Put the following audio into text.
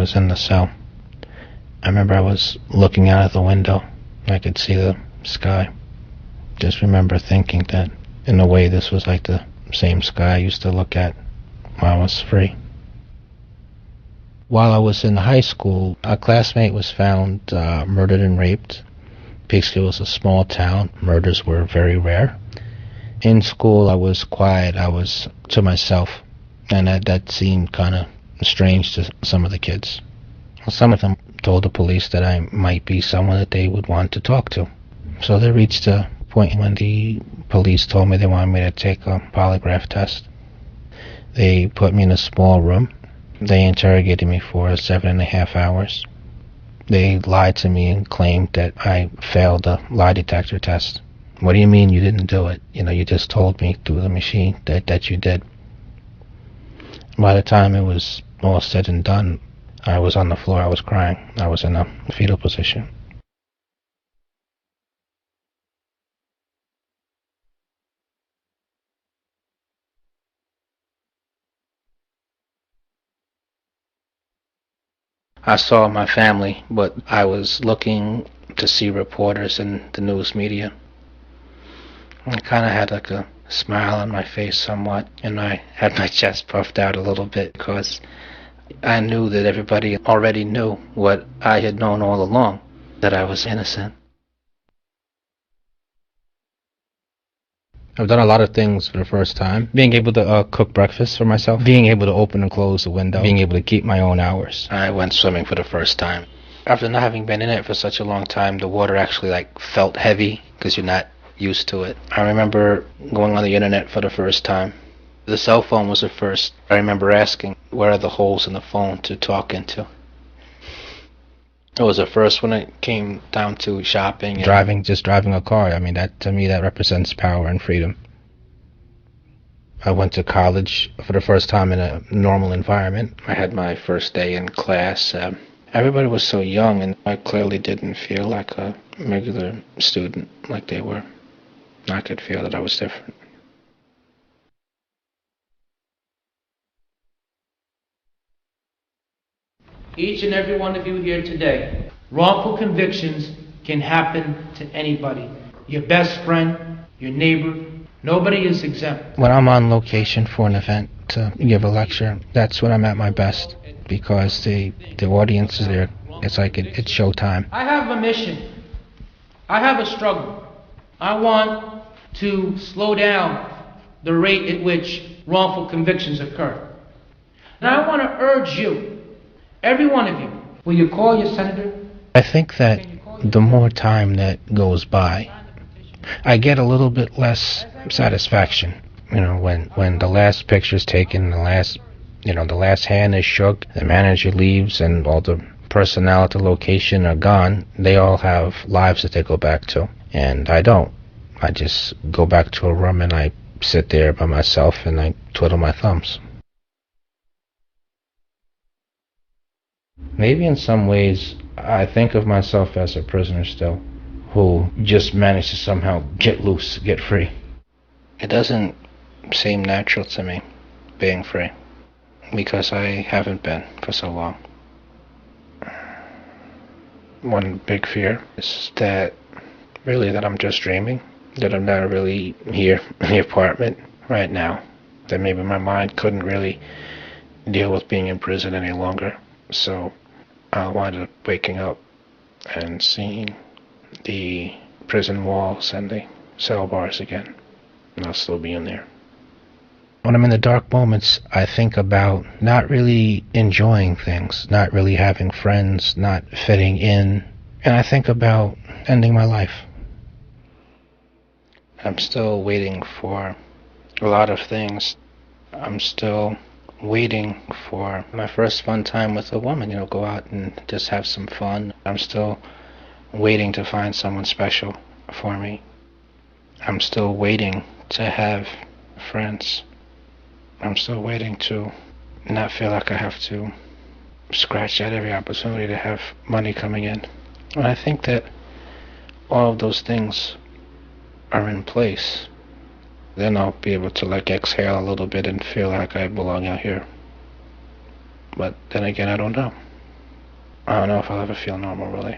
was in the cell. I remember I was looking out of the window. I could see the sky. Just remember thinking that, in a way, this was like the same sky I used to look at while I was free. While I was in high school, a classmate was found murdered and raped. Peekskill was a small town. Murders were very rare. In school, I was quiet. I was to myself, and that seemed kind of strange to some of the kids. Some of them told the police that I might be someone that they would want to talk to. So they reached a point when the police told me they wanted me to take a polygraph test. They put me in a small room. They interrogated me for 7.5 hours. They lied to me and claimed that I failed the lie detector test. What do you mean you didn't do it? You just told me through the machine that you did. By the time it was all said and done, I was on the floor. I was crying. I was in a fetal position. I saw my family, but I was looking to see reporters in the news media. I kind of had like a smile on my face somewhat, and I had my chest puffed out a little bit because I knew that everybody already knew what I had known all along, that I was innocent. I've done a lot of things for the first time. Being able to cook breakfast for myself, being able to open and close the window, being able to keep my own hours. I went swimming for the first time. After not having been in it for such a long time, the water actually felt heavy because you're not used to it. I remember going on the internet for the first time. The cell phone was the first. I remember asking, where are the holes in the phone to talk into? It was the first when it came down to shopping and just driving a car. I mean, that to me, that represents power and freedom. I went to college for the first time in a normal environment. I had my first day in class. Everybody was so young, and I clearly didn't feel like a regular student like they were. I could feel that I was different. Each and every one of you here today, wrongful convictions can happen to anybody. Your best friend, your neighbor, nobody is exempt. When I'm on location for an event to give a lecture, that's when I'm at my best, because the audience is there. It's like it's showtime. I have a mission. I have a struggle. I want to slow down the rate at which wrongful convictions occur. And I want to urge you, every one of you, will you call your senator? I think that the more time that goes by, I get a little bit less satisfaction. When the last picture's taken, the last hand is shook, the manager leaves, and all the personnel at the location are gone. They all have lives that they go back to, and I don't. I just go back to a room and I sit there by myself and I twiddle my thumbs. Maybe in some ways I think of myself as a prisoner still, who just managed to somehow get loose, get free. It doesn't seem natural to me, being free, because I haven't been for so long. One big fear is that I'm just dreaming, that I'm not really here in the apartment right now, that maybe my mind couldn't really deal with being in prison any longer. So I wound up waking up and seeing the prison walls and the cell bars again, and I'll still be in there. When I'm in the dark moments, I think about not really enjoying things, not really having friends, not fitting in, and I think about ending my life. I'm still waiting for a lot of things. I'm still waiting for my first fun time with a woman, go out and just have some fun. I'm still waiting to find someone special for me. I'm still waiting to have friends. I'm still waiting to not feel like I have to scratch at every opportunity to have money coming in. And I think that all of those things are in place. Then I'll be able to exhale a little bit and feel like I belong out here. But then again, I don't know. I don't know if I'll ever feel normal, really.